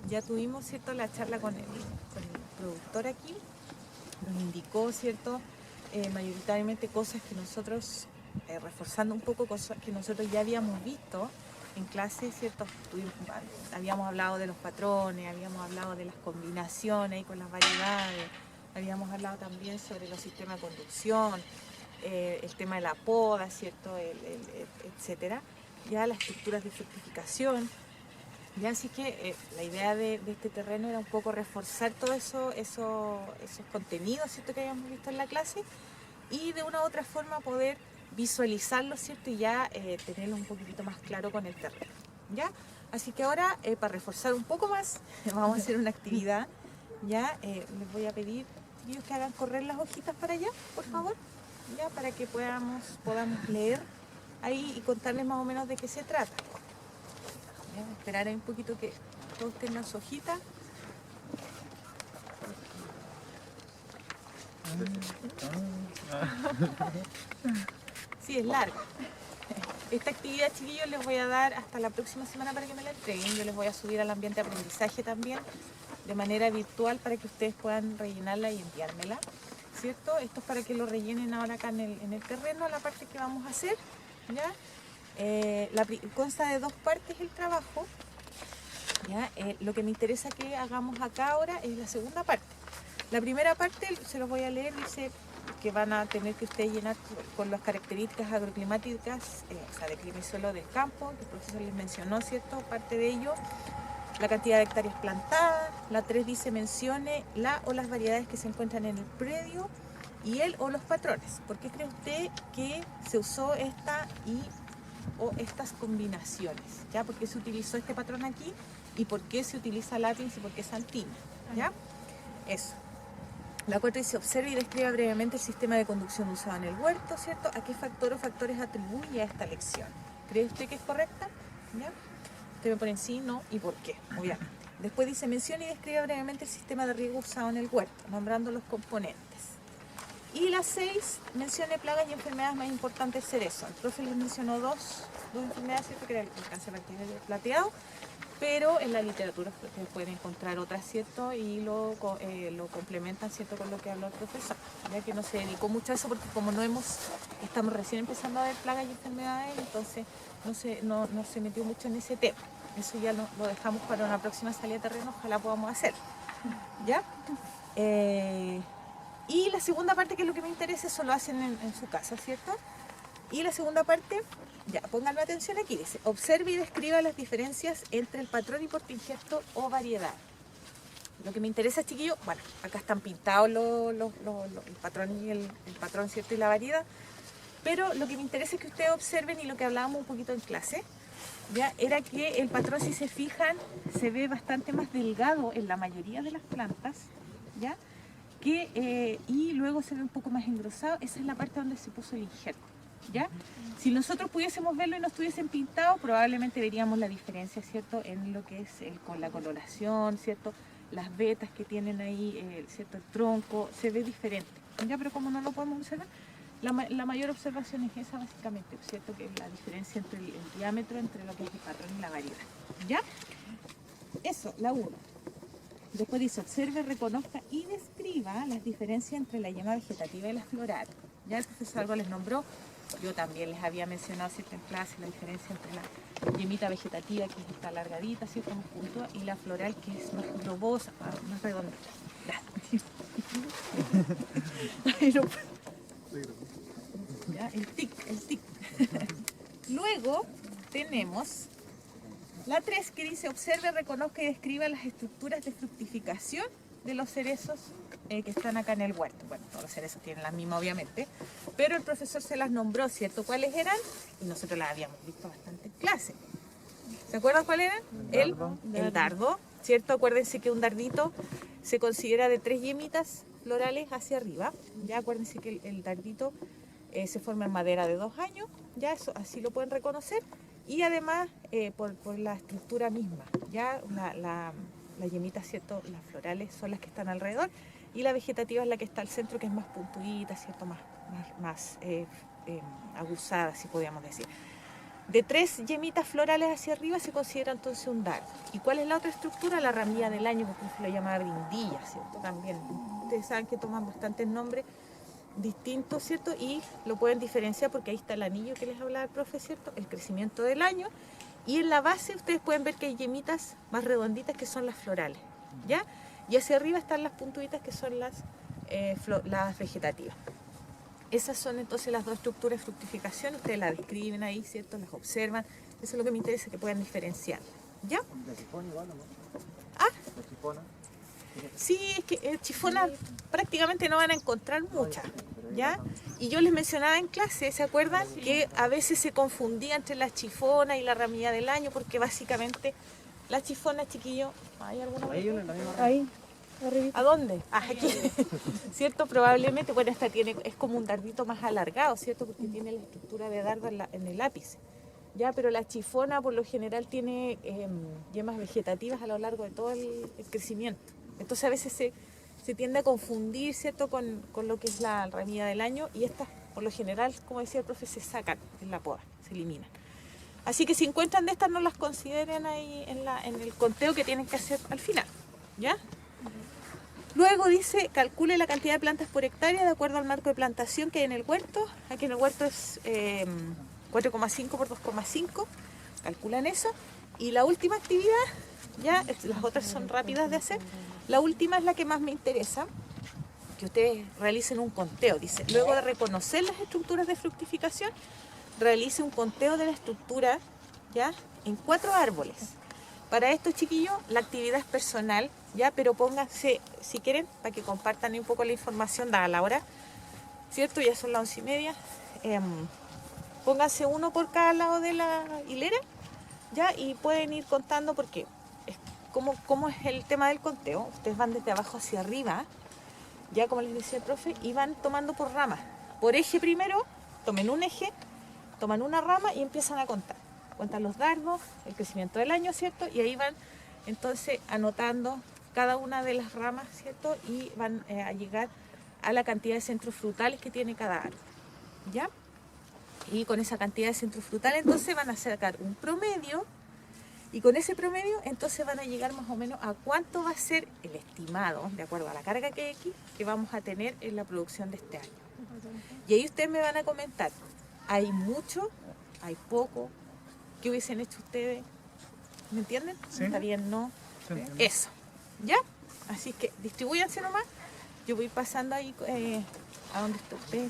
Ya tuvimos, ¿cierto?, la charla con el productor aquí. Nos indicó, ¿cierto?, mayoritariamente cosas que nosotros, reforzando un poco cosas que nosotros ya habíamos visto en clase, ¿cierto? Habíamos hablado de los patrones, habíamos hablado de las combinaciones y con las variedades, habíamos hablado también sobre los sistemas de conducción, el tema de la poda, ¿cierto?, etcétera. Ya las estructuras de fructificación. Ya, así que la idea de este terreno era un poco reforzar todos esos contenidos, ¿cierto?, que habíamos visto en la clase, y de una u otra forma poder visualizarlo, ¿cierto?, y ya tenerlo un poquitito más claro con el terreno, ¿ya? Así que ahora, para reforzar un poco más, vamos a hacer una actividad, ¿ya? Les voy a pedir, chiquillos, que hagan correr las hojitas para allá, por favor, ¿ya? Para que podamos leer ahí y contarles más o menos de qué se trata. Esperar un poquito que todos tengan su hojita. Sí, es larga. Esta actividad, chiquillos, les voy a dar hasta la próxima semana para que me la entreguen. Yo les voy a subir al ambiente de aprendizaje también, de manera virtual, para que ustedes puedan rellenarla y enviármela, ¿cierto? Esto es para que lo rellenen ahora acá en el terreno, la parte que vamos a hacer, ¿ya? Consta de 2 partes el trabajo. ¿Ya? Lo que me interesa que hagamos acá ahora es la segunda parte. La primera parte, se los voy a leer, dice que van a tener que ustedes llenar con las características agroclimáticas, o sea, de clima y suelo del campo, que el profesor les mencionó, ¿cierto?, parte de ello, la cantidad de hectáreas plantadas. La 3 dice mencione la o las variedades que se encuentran en el predio y el o los patrones. ¿Por qué cree usted que se usó esta o estas combinaciones? ¿Ya? ¿Por qué se utilizó este patrón aquí? ¿Y por qué se utiliza lápiz y por qué santina? ¿Ya? Eso. La 4 dice, observe y describa brevemente el sistema de conducción usado en el huerto, ¿cierto? ¿A qué factor o factores atribuye a esta lección? ¿Cree usted que es correcta? ¿Ya? Usted me pone sí, no y por qué, obviamente. Después dice, mencione y describa brevemente el sistema de riego usado en el huerto, nombrando los componentes. Y la 6, mencione plagas y enfermedades más importantes del cerezo. El profe les mencionó dos enfermedades, ¿cierto?, que era el cáncer plateado, pero en la literatura ustedes pueden encontrar otras, ¿cierto?, y lo complementan, ¿cierto?, con lo que habló el profesor, ya que no se dedicó mucho a eso porque como estamos recién empezando a ver plagas y enfermedades, entonces no se metió mucho en ese tema. Eso ya lo dejamos para una próxima salida de terreno, ojalá podamos hacer, ¿ya? Y la segunda parte, que es lo que me interesa, eso lo hacen en su casa, ¿cierto? Y la segunda parte, ya, pónganme atención aquí, dice, observe y describa las diferencias entre el patrón y portingesto o variedad. Lo que me interesa, chiquillos, bueno, acá están pintados el patrón y el patrón, ¿cierto?, y la variedad, pero lo que me interesa es que ustedes observen, y lo que hablábamos un poquito en clase, ya, era que el patrón, si se fijan, se ve bastante más delgado en la mayoría de las plantas, ¿ya? Y luego se ve un poco más engrosado. Esa es la parte donde se puso el injerto, ¿ya? Si nosotros pudiésemos verlo y no estuviesen pintados, probablemente veríamos la diferencia, ¿cierto?, en lo que es con la coloración, ¿cierto?, las vetas que tienen ahí, ¿cierto?, el tronco, se ve diferente, ¿ya? Pero como no lo podemos observar, la mayor observación es esa, básicamente, ¿cierto?, que es la diferencia entre el diámetro entre lo que es el patrón y la variedad, ¿ya? Eso, la 1. Después dice, observe, reconozca y describa las diferencias entre la yema vegetativa y la floral. Ya el profesor algo les nombró, yo también les había mencionado, ¿cierto?, en clase, la diferencia entre la yemita vegetativa, que es esta alargadita, ¿cierto?, más puntual, y la floral, que es más globosa, más redondita. Ya, el tic. Luego tenemos la 3, que dice, observe, reconozca y describa las estructuras de fructificación de los cerezos que están acá en el huerto. Bueno, todos los cerezos tienen las mismas, obviamente, pero el profesor se las nombró, ¿cierto?, cuáles eran, y nosotros las habíamos visto bastante en clase. ¿Se acuerdan cuál era? El dardo, ¿cierto? Acuérdense que un dardito se considera de 3 yemitas florales hacia arriba. Ya acuérdense que el dardito se forma en madera de 2 años, ya eso así lo pueden reconocer. Y además por la estructura misma, ya la yemita, ¿cierto?, las florales son las que están alrededor, y la vegetativa es la que está al centro, que es más puntudita, ¿cierto?, más aguzada, si podríamos decir. De 3 yemitas florales hacia arriba se considera entonces un dardo. ¿Y cuál es la otra estructura? La ramilla del año, porque se lo llama brindilla, ¿cierto? También. Ustedes saben que toman bastantes nombres distintos, ¿cierto? Y lo pueden diferenciar porque ahí está el anillo que les hablaba el profe, ¿cierto? El crecimiento del año. Y en la base ustedes pueden ver que hay yemitas más redonditas que son las florales, ¿ya? Y hacia arriba están las puntuditas que son las vegetativas. Esas son entonces las dos estructuras de fructificación. Ustedes las describen ahí, ¿cierto? Las observan. Eso es lo que me interesa, que puedan diferenciar, ¿ya? ¿De chifón igual o no? ¿Ah? ¿De chifona? Sí, es que chifona prácticamente no van a encontrar muchas, ¿ya? Y yo les mencionaba en clase, ¿se acuerdan? Que a veces se confundía entre la chifona y la ramilla del año, porque básicamente la chifona, chiquillo, ¿hay alguna? Hay una en la misma rama. Ahí, arribita. ¿A dónde? Ah, aquí, ¿cierto? Probablemente, bueno, esta es como un dardito más alargado, ¿cierto? Porque tiene la estructura de dardo en el ápice, ¿ya? Pero la chifona por lo general tiene yemas vegetativas a lo largo de todo el crecimiento. Entonces a veces se tiende a confundir, ¿cierto? Con lo que es la ramilla del año, y estas, por lo general, como decía el profe, se sacan en la poda, se eliminan. Así que si encuentran de estas, no las consideren ahí en el conteo que tienen que hacer al final, ¿ya? Luego dice, calcule la cantidad de plantas por hectárea de acuerdo al marco de plantación que hay en el huerto. Aquí en el huerto es 4,5 por 2,5. Calculan eso. Y la última actividad, ya, las otras son rápidas de hacer. La última es la que más me interesa, que ustedes realicen un conteo. Dice, luego de reconocer las estructuras de fructificación, realice un conteo de la estructura, ¿ya? En 4 árboles. Para esto, chiquillos, la actividad es personal, ¿ya? Pero pónganse, si quieren, para que compartan un poco la información dada la hora, ¿cierto? Ya son las 11:30. Pónganse uno por cada lado de la hilera, ¿ya? Y pueden ir contando porque ¿cómo es el tema del conteo? Ustedes van desde abajo hacia arriba, ya como les decía el profe, y van tomando por ramas. Por eje primero, tomen un eje, toman una rama y empiezan a contar. Cuentan los dardos, el crecimiento del año, ¿cierto? Y ahí van entonces anotando cada una de las ramas, ¿cierto? Y van a llegar a la cantidad de centros frutales que tiene cada árbol, ¿ya? Y con esa cantidad de centros frutales entonces van a sacar un promedio, y con ese promedio entonces van a llegar más o menos a cuánto va a ser el estimado, de acuerdo a la carga que hay aquí, que vamos a tener en la producción de este año. Y ahí ustedes me van a comentar, ¿hay mucho? ¿Hay poco? ¿Qué hubiesen hecho ustedes? ¿Me entienden? Sí. ¿Está bien? ¿No? Sí, entiendo. Eso, ¿ya? Así que distribúyanse nomás. Yo voy pasando ahí a donde está usted.